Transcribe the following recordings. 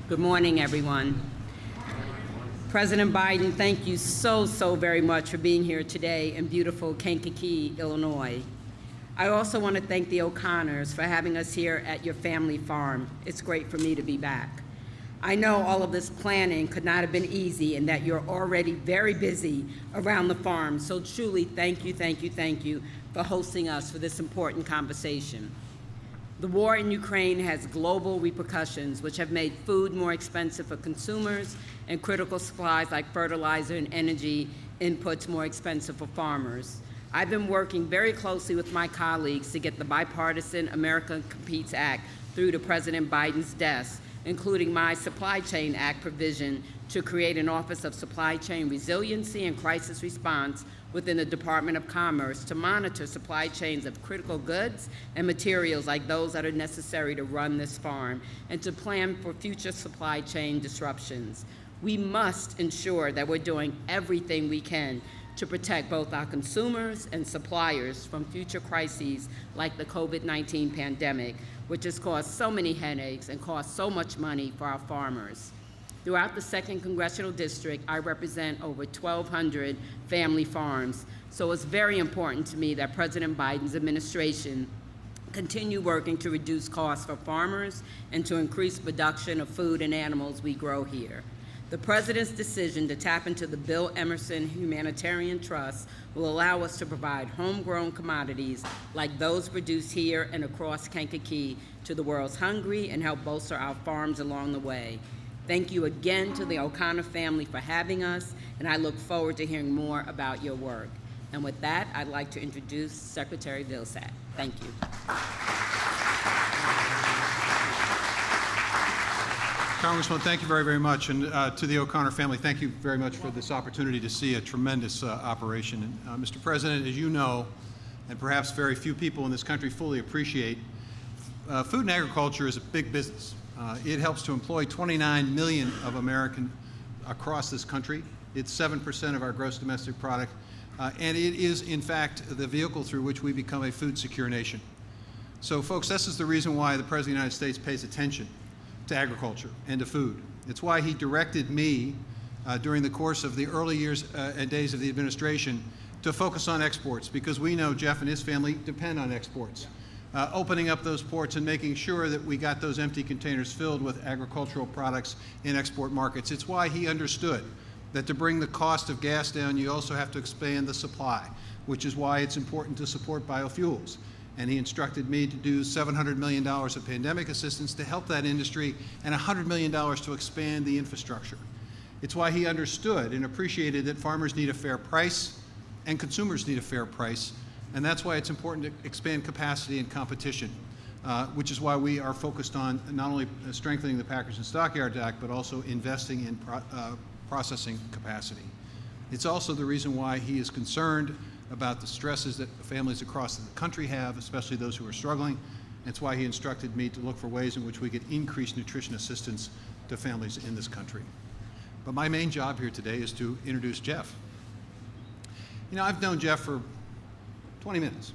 Good morning, everyone. President Biden, thank you so very much for being here today in beautiful Kankakee, Illinois. I also want to thank the O'Connors for having us here at your family farm. It's great for me to be back. I know all of this planning could not have been easy and that you're already very busy around the farm, so truly thank you for hosting us for this important conversation. The war in Ukraine has global repercussions which have made food more expensive for consumers and critical supplies like fertilizer and energy inputs more expensive for farmers. I've been working very closely with my colleagues to get the bipartisan America Competes Act through to President Biden's desk, including my Supply Chain Act provision to create an Office of Supply Chain Resiliency and Crisis Response within the Department of Commerce to monitor supply chains of critical goods and materials like those that are necessary to run this farm and to plan for future supply chain disruptions. We must ensure that we're doing everything we can to protect both our consumers and suppliers from future crises like the COVID-19 pandemic, which has caused so many headaches and cost so much money for our farmers. Throughout the 2nd Congressional District, I represent over 1,200 family farms, so it's very important to me that President Biden's administration continue working to reduce costs for farmers and to increase production of food and animals we grow here. The President's decision to tap into the Bill Emerson Humanitarian Trust will allow us to provide homegrown commodities like those produced here and across Kankakee to the world's hungry and help bolster our farms along the way. Thank you again to the O'Connor family for having us, and I look forward to hearing more about your work. And with that, I'd like to introduce Secretary Vilsack. Thank you. Congressman, thank you very much. And to the O'Connor family, thank you very much for this opportunity to see a tremendous operation. And, Mr. President, as you know, and perhaps very few people in this country fully appreciate, food and agriculture is a big business. It helps to employ 29 million of Americans across this country. It's 7% of our gross domestic product, and it is, in fact, the vehicle through which we become a food-secure nation. So, folks, this is the reason why the President of the United States pays attention to agriculture and to food. It's why he directed me during the course of the early years and days of the administration to focus on exports, because we know Jeff and his family depend on exports. Opening up those ports and making sure that we got those empty containers filled with agricultural products in export markets. It's why he understood that to bring the cost of gas down, you also have to expand the supply, which is why it's important to support biofuels. And he instructed me to do $700 million of pandemic assistance to help that industry and $100 million to expand the infrastructure. It's why he understood and appreciated that farmers need a fair price and consumers need a fair price. And that's why it's important to expand capacity and competition, which is why we are focused on not only strengthening the Packers and Stockyards Act, but also investing in processing capacity. It's also the reason why he is concerned about the stresses that families across the country have, especially those who are struggling. It's why he instructed me to look for ways in which we could increase nutrition assistance to families in this country. But my main job here today is to introduce Jeff. You know, I've known Jeff for 20 minutes.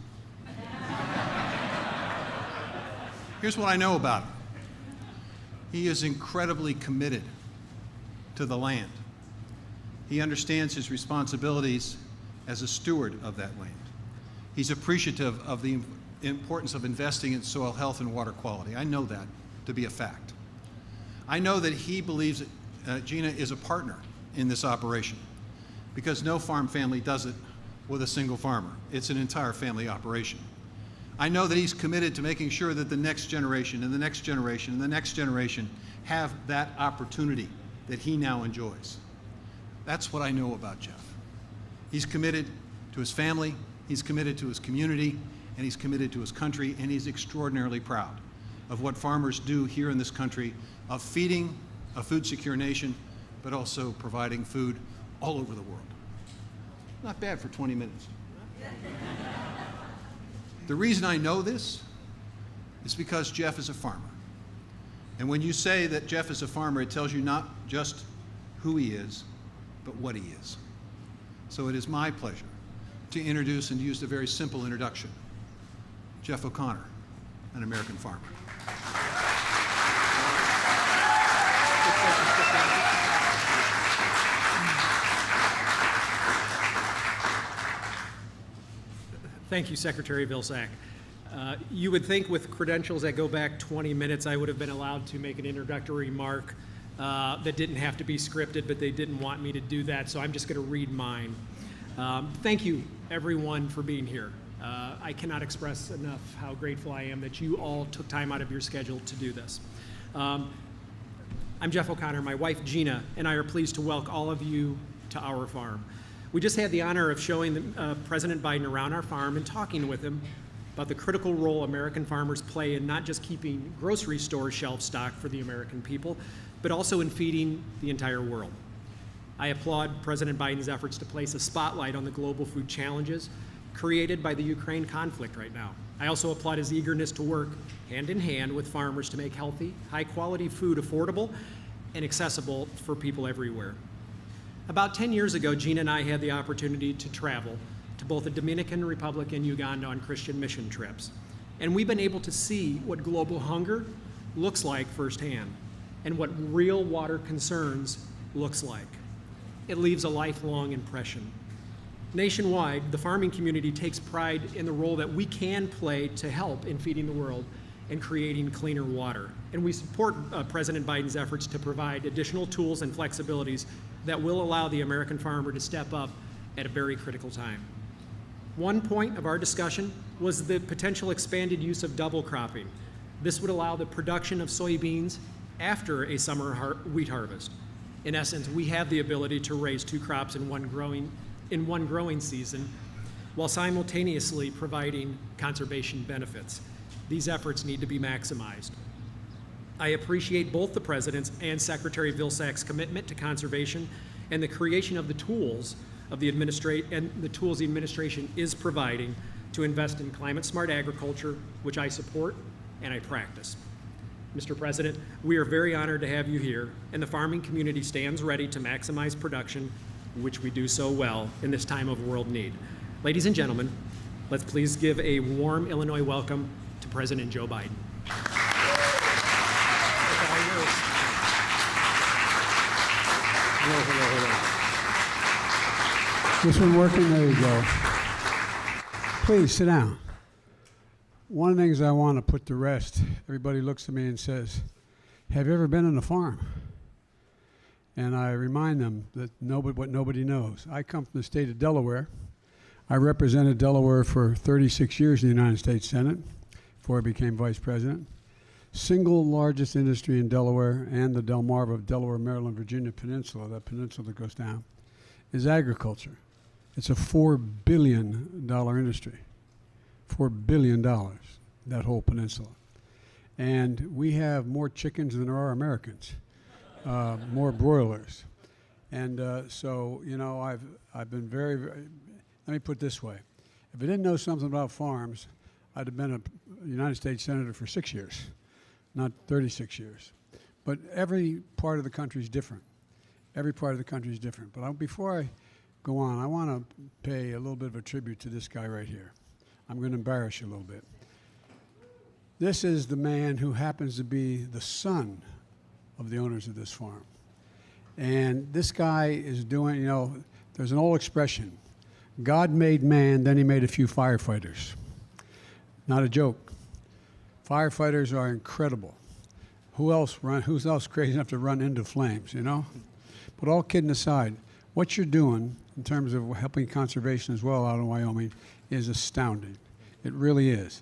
Here's what I know about him. He is incredibly committed to the land. He understands his responsibilities as a steward of that land. He's appreciative of the importance of investing in soil health and water quality. I know that to be a fact. I know that he believes that Gina is a partner in this operation, because no farm family does it with a single farmer. It's an entire family operation. I know that he's committed to making sure that the next generation and the next generation and the next generation have that opportunity that he now enjoys. That's what I know about Jeff. He's committed to his family, he's committed to his community, and he's committed to his country, and he's extraordinarily proud of what farmers do here in this country, of feeding a food-secure nation, but also providing food all over the world. Not bad for 20 minutes. The reason I know this is because Jeff is a farmer. And when you say that Jeff is a farmer, it tells you not just who he is, but what he is. So it is my pleasure to introduce and use the very simple introduction, Jeff O'Connor, an American farmer. Thank you, Secretary Vilsack. You would think with credentials that go back 20 minutes, I would have been allowed to make an introductory remark that didn't have to be scripted, but they didn't want me to do that, so I'm just going to read mine. Thank you, everyone, for being here. I cannot express enough how grateful I am that you all took time out of your schedule to do this. I'm Jeff O'Connor. My wife, Gina, and I are pleased to welcome all of you to our farm. We just had the honor of showing President Biden around our farm and talking with him about the critical role American farmers play in not just keeping grocery store shelves stocked for the American people, but also in feeding the entire world. I applaud President Biden's efforts to place a spotlight on the global food challenges created by the Ukraine conflict right now. I also applaud his eagerness to work hand in hand with farmers to make healthy, high-quality food affordable and accessible for people everywhere. About 10 years ago, Gina and I had the opportunity to travel to both the Dominican Republic and Uganda on Christian mission trips. And we've been able to see what global hunger looks like firsthand and what real water concerns looks like. It leaves a lifelong impression. Nationwide, the farming community takes pride in the role that we can play to help in feeding the world and creating cleaner water. And we support President Biden's efforts to provide additional tools and flexibilities that will allow the American farmer to step up at a very critical time. One point of our discussion was the potential expanded use of double cropping. This would allow the production of soybeans after a summer wheat harvest. In essence, we have the ability to raise two crops in one growing season while simultaneously providing conservation benefits. These efforts need to be maximized. I appreciate both the President's and Secretary Vilsack's commitment to conservation and the creation of the tools of the administration is providing to invest in climate-smart agriculture, which I support and I practice. Mr. President, we are very honored to have you here, and the farming community stands ready to maximize production, which we do so well in this time of world need. Ladies and gentlemen, let's please give a warm Illinois welcome to President Joe Biden. This one working? There you go. Please sit down. One of the things I want to put to rest, everybody looks at me and says, have you ever been on a farm? And I remind them that what nobody knows. I come from the state of Delaware. I represented Delaware for 36 years in the United States Senate before I became vice president. Single largest industry in Delaware and the Delmarva, Delaware, Maryland, Virginia Peninsula, that peninsula that goes down, is agriculture. It's a $4 billion industry. $4 billion, that whole peninsula. And we have more chickens than there are Americans, more broilers. And so, you know, I've been very, let me put it this way. If I didn't know something about farms, I'd have been a United States Senator for 6 years, not 36 years. But every part of the country is different. Every part of the country is different. But before I go on, I want to pay a little bit of a tribute to this guy right here. I'm going to embarrass you a little bit. This is the man who happens to be the son of the owners of this farm. And this guy is doing, you know, there's an old expression, God made man, then he made a few firefighters. Not a joke. Firefighters are incredible. Who's else crazy enough to run into flames, you know? But all kidding aside, what you're doing in terms of helping conservation as well out in Wyoming is astounding. It really is.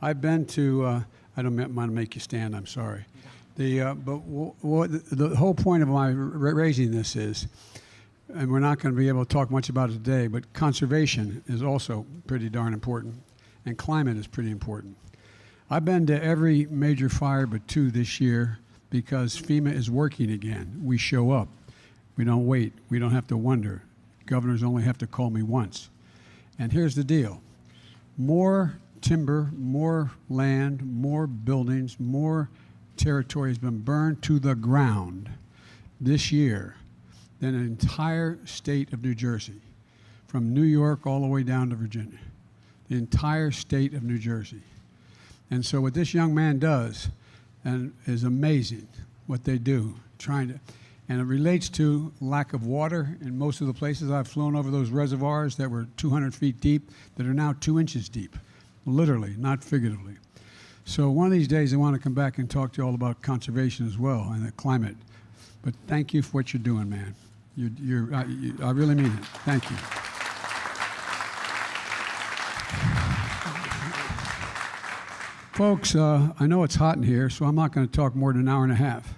I've been to, I don't want to make you stand, I'm sorry. The whole point of my raising this is, and we're not going to be able to talk much about it today, but conservation is also pretty darn important, and climate is pretty important. I've been to every major fire but two this year because FEMA is working again. We show up. We don't wait. We don't have to wonder. Governors only have to call me once. And here's the deal. More timber, more land, more buildings, more territory has been burned to the ground this year than an entire state of New Jersey, from New York all the way down to Virginia. The entire state of New Jersey. And so what this young man does and is amazing, what they do, And it relates to lack of water in most of the places. I've flown over those reservoirs that were 200 feet deep that are now 2 inches deep, literally, not figuratively. So one of these days I want to come back and talk to you all about conservation as well and the climate. But thank you for what you're doing, man. I really mean it. Thank you. Folks, I know it's hot in here, so I'm not going to talk more than an hour and a half.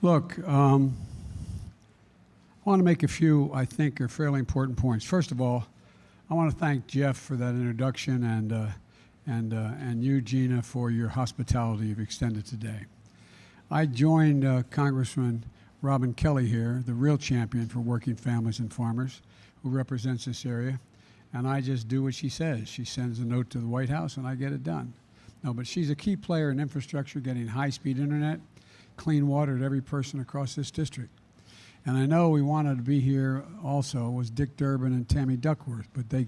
Look, I want to make a few, I think, are fairly important points. First of all, I want to thank Jeff for that introduction and you, Gina, for your hospitality you've extended today. I joined Congressman Robin Kelly here, the real champion for working families and farmers, who represents this area, and I just do what she says. She sends a note to the White House, and I get it done. No, but she's a key player in infrastructure, getting high-speed internet, clean water to every person across this district. And I know we wanted to be here also was Dick Durbin and Tammy Duckworth, but they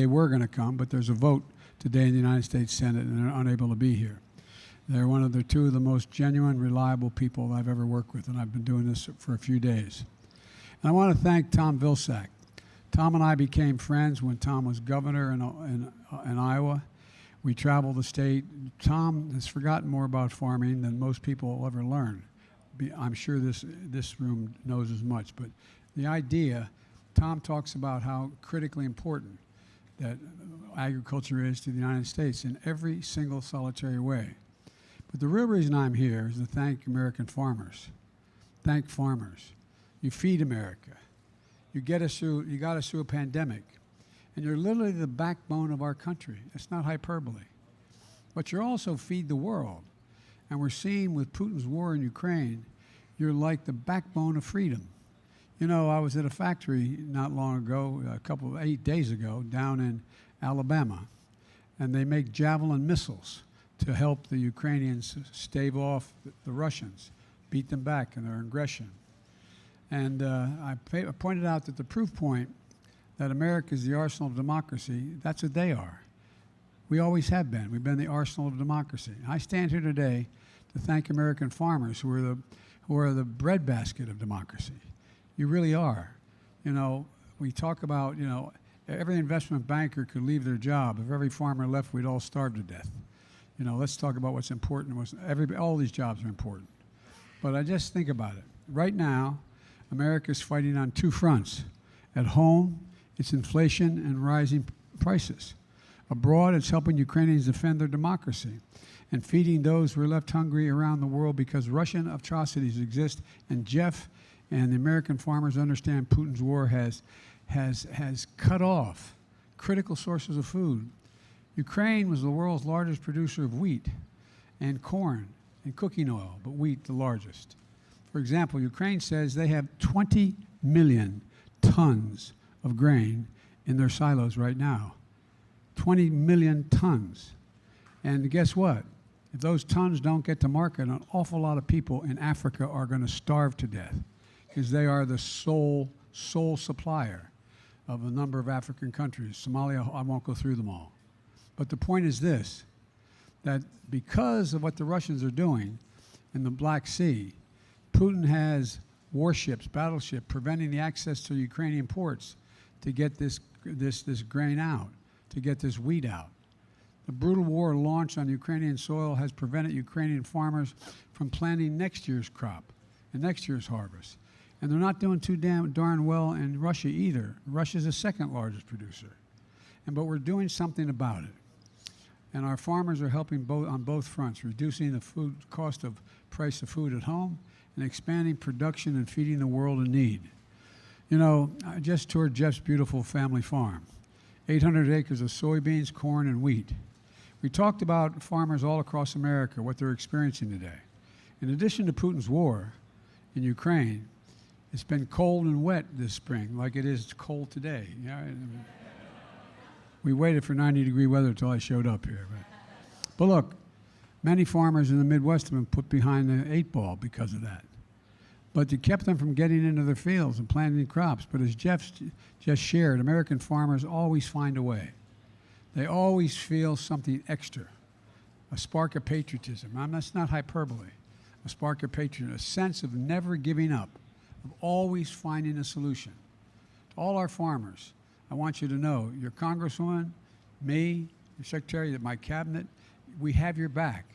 were going to come, but there's a vote today in the United States Senate, and they're unable to be here. They're two of the most genuine, reliable people I've ever worked with, and I've been doing this for a few days. And I want to thank Tom Vilsack. Tom and I became friends when Tom was governor in Iowa. We traveled the state. Tom has forgotten more about farming than most people will ever learn. I'm sure this room knows as much, but the idea, Tom talks about how critically important that agriculture is to the United States in every single solitary way. But the real reason I'm here is to thank American farmers. Thank farmers. You feed America. You got us through a pandemic. And you're literally the backbone of our country. It's not hyperbole. But you also feed the world. And we're seeing with Putin's war in Ukraine, you're like the backbone of freedom. You know, I was at a factory not long ago, 8 days ago, down in Alabama. And they make Javelin missiles to help the Ukrainians stave off the Russians, beat them back in their aggression. And I pointed out that the proof point that America is the arsenal of democracy, that's what they are. We always have been. We've been the arsenal of democracy. I stand here today to thank American farmers who are the breadbasket of democracy. You really are. You know, we talk about, you know, every investment banker could leave their job. If every farmer left, we'd all starve to death. You know, let's talk about what's important. All these jobs are important. But I just think about it. Right now, America's fighting on two fronts. At home, it's inflation and rising prices. Abroad, it's helping Ukrainians defend their democracy and feeding those who are left hungry around the world because Russian atrocities exist. And Jeff and the American farmers understand Putin's war has cut off critical sources of food. Ukraine was the world's largest producer of wheat and corn and cooking oil, but wheat the largest. For example, Ukraine says they have 20 million tons of grain in their silos right now. 20 million tons. And guess what? If those tons don't get to market, an awful lot of people in Africa are going to starve to death because they are the sole supplier of a number of African countries. Somalia, I won't go through them all. But the point is this, that because of what the Russians are doing in the Black Sea, Putin has warships, battleships, preventing the access to Ukrainian ports to get this grain out, to get this wheat out. The brutal war launched on Ukrainian soil has prevented Ukrainian farmers from planting next year's crop and next year's harvest. And they're not doing too darn well in Russia either. Russia's the second largest producer. But we're doing something about it. And our farmers are helping on both fronts, reducing the food cost of price of food at home and expanding production and feeding the world in need. You know, I just toured Jeff's beautiful family farm. 800 acres of soybeans, corn, and wheat. We talked about farmers all across America, what they're experiencing today. In addition to Putin's war in Ukraine, it's been cold and wet this spring, like it is cold today. Yeah, we waited for 90-degree weather until I showed up here. But look, many farmers in the Midwest have been put behind the 8 ball because of that. But it kept them from getting into their fields and planting crops. But as Jeff just shared, American farmers always find a way. They always feel something extra, a spark of patriotism. That's not hyperbole. a spark of patriotism, a sense of never giving up, of always finding a solution. To all our farmers, I want you to know, your congresswoman, me, your secretary, my cabinet, we have your back.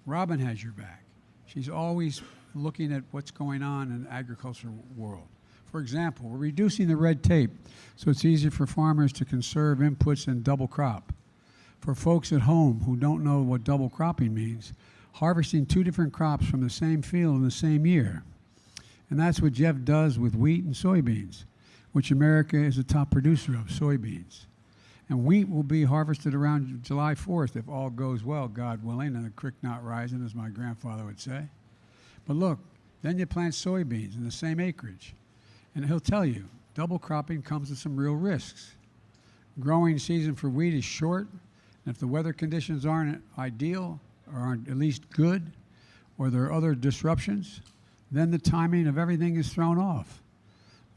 Robin has your back. She's always looking at what's going on in the agricultural world. For example, we're reducing the red tape so it's easier for farmers to conserve inputs and double crop. For folks at home who don't know what double cropping means, harvesting 2 different crops from the same field in the same year. And that's what Jeff does with wheat and soybeans, which America is a top producer of, soybeans. And wheat will be harvested around July 4th if all goes well, God willing, and the creek not rising, as my grandfather would say. But look, then you plant soybeans in the same acreage. And he'll tell you, double cropping comes with some real risks. Growing season for wheat is short, and if the weather conditions aren't ideal, or aren't at least good, or there are other disruptions, then the timing of everything is thrown off.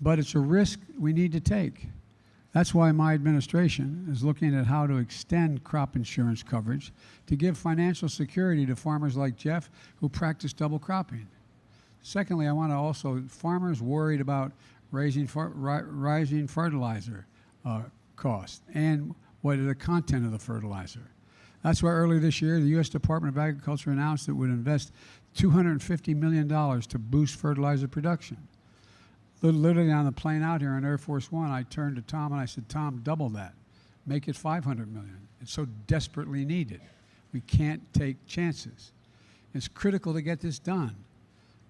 But it's a risk we need to take. That's why my administration is looking at how to extend crop insurance coverage to give financial security to farmers like Jeff who practice double cropping. Secondly, I want to also, farmers worried about rising fertilizer costs and what is the content of the fertilizer. That's why earlier this year, the U.S. Department of Agriculture announced it would invest $250 million to boost fertilizer production. Literally on the plane out here on Air Force One, I turned to Tom and I said, Tom, double that. Make it $500 million. It's so desperately needed. We can't take chances. It's critical to get this done.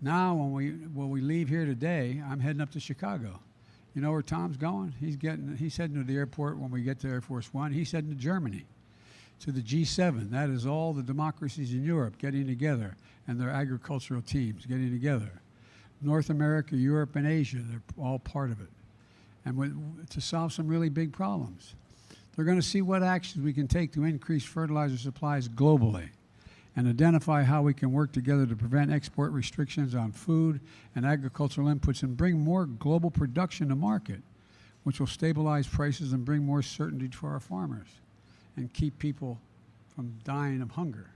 Now, when we leave here today, I'm heading up to Chicago. You know where Tom's going? He's heading to the airport when we get to Air Force One. He's heading to Germany, to the G7. That is all the democracies in Europe getting together and their agricultural teams getting together. North America, Europe, and Asia, they're all part of it. And to solve some really big problems. They're going to see what actions we can take to increase fertilizer supplies globally and identify how we can work together to prevent export restrictions on food and agricultural inputs and bring more global production to market, which will stabilize prices and bring more certainty for our farmers and keep people from dying of hunger.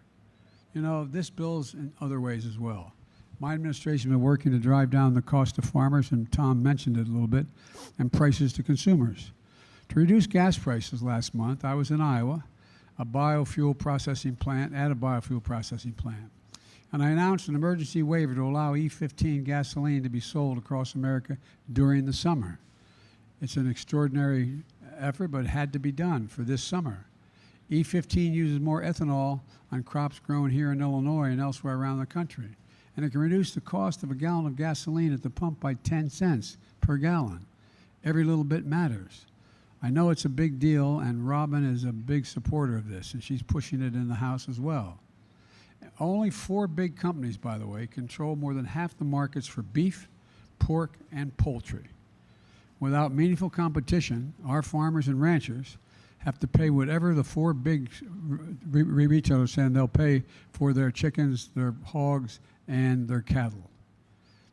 You know, this bill's in other ways as well. My administration has been working to drive down the cost to farmers, and Tom mentioned it a little bit, and prices to consumers. To reduce gas prices last month, I was in Iowa, at a biofuel processing plant, and I announced an emergency waiver to allow E15 gasoline to be sold across America during the summer. It's an extraordinary effort, but it had to be done for this summer. E15 uses more ethanol on crops grown here in Illinois and elsewhere around the country. And it can reduce the cost of a gallon of gasoline at the pump by 10 cents per gallon. Every little bit matters. I know it's a big deal, and Robin is a big supporter of this, and she's pushing it in the House as well. Only 4 big companies, by the way, control more than half the markets for beef, pork, and poultry. Without meaningful competition, our farmers and ranchers have to pay whatever the 4 big retailers say they'll pay for their chickens, their hogs, and their cattle.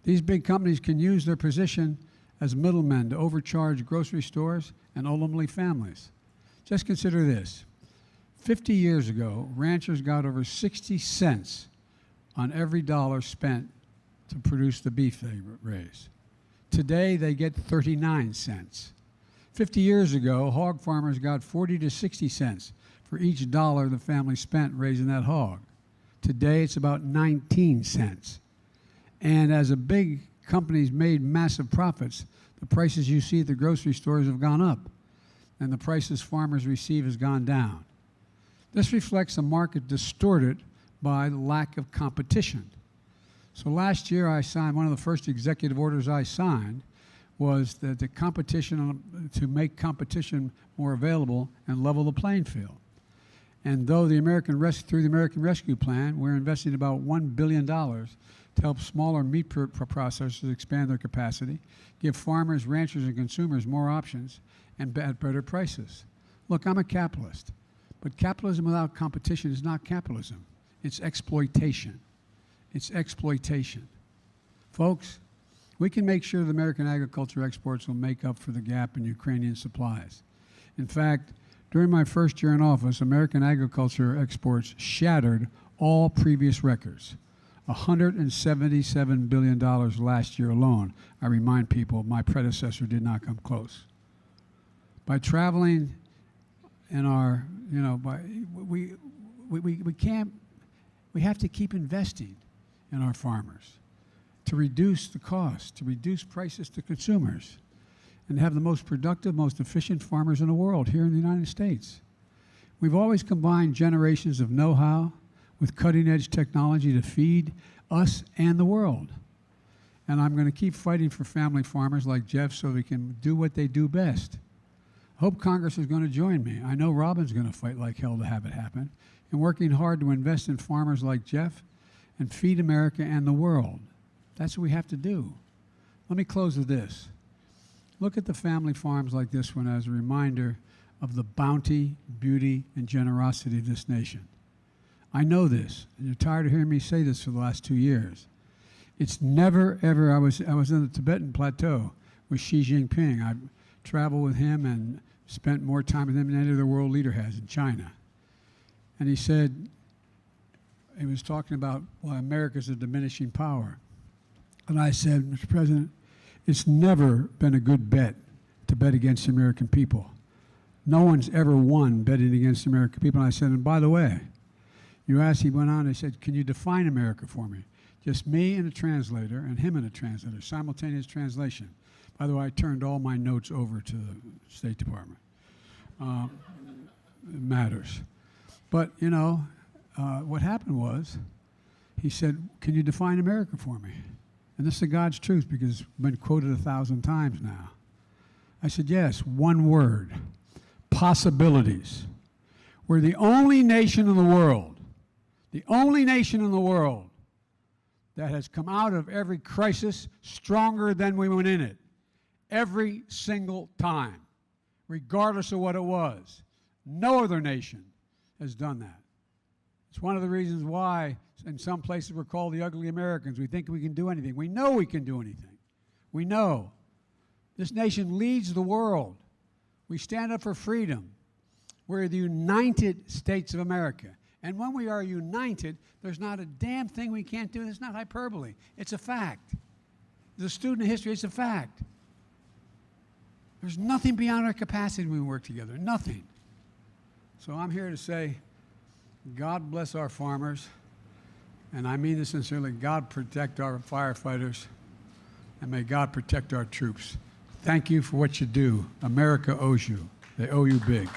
These big companies can use their position as middlemen to overcharge grocery stores and ultimately families. Just consider this. 50 years ago, ranchers got over 60 cents on every dollar spent to produce the beef they raise. Today, they get 39 cents. 50 years ago, hog farmers got 40 to 60 cents for each dollar the family spent raising that hog. Today, it's about 19 cents. And as the big companies made massive profits, the prices you see at the grocery stores have gone up, and the prices farmers receive has gone down. This reflects a market distorted by the lack of competition. So last year, I signed, one of the first executive orders I signed was that the competition, to make competition more available and level the playing field. And though through the American Rescue Plan, we're investing about $1 billion to help smaller meat processors expand their capacity, give farmers, ranchers, and consumers more options, and at better prices. Look, I'm a capitalist, but capitalism without competition is not capitalism. It's exploitation. It's exploitation. Folks, we can make sure the American agriculture exports will make up for the gap in Ukrainian supplies. In fact, during my first year in office, American agriculture exports shattered all previous records. $177 billion last year alone. I remind people, my predecessor did not come close. By traveling in our, we have to keep investing in our farmers to reduce the cost, to reduce prices to consumers, and have the most productive, most efficient farmers in the world here in the United States. We've always combined generations of know-how with cutting-edge technology to feed us and the world. And I'm going to keep fighting for family farmers like Jeff so we can do what they do best. I hope Congress is going to join me. I know Robin's going to fight like hell to have it happen, and working hard to invest in farmers like Jeff and feed America and the world. That's what we have to do. Let me close with this. Look at the family farms like this one as a reminder of the bounty, beauty, and generosity of this nation. I know this, and you're tired of hearing me say this for the last 2 years. It's never, ever, I was in the Tibetan Plateau with Xi Jinping. I've traveled with him and spent more time with him than any other world leader has in China. And he said, he was talking about why America's a diminishing power. And I said, Mr. President, it's never been a good bet to bet against the American people. No one's ever won betting against the American people. And I said, and by the way, you asked, he went on, he said, can you define America for me? Just me and a translator, and him and a translator, simultaneous translation. By the way, I turned all my notes over to the State Department. It matters. But, what happened was, he said, can you define America for me? And this is God's truth because it's been quoted 1,000 times now. I said, yes, one word, possibilities. We're the only nation in the world that has come out of every crisis stronger than we went in it, every single time, regardless of what it was. No other nation has done that. It's one of the reasons why in some places we're called the ugly Americans. We think we can do anything. We know we can do anything. We know. This nation leads the world. We stand up for freedom. We're the United States of America. And when we are united, there's not a damn thing we can't do. It's not hyperbole. It's a fact. As a student of history, it's a fact. There's nothing beyond our capacity when we work together. Nothing. So I'm here to say, God bless our farmers. And I mean this sincerely. God protect our firefighters. And may God protect our troops. Thank you for what you do. America owes you. They owe you big.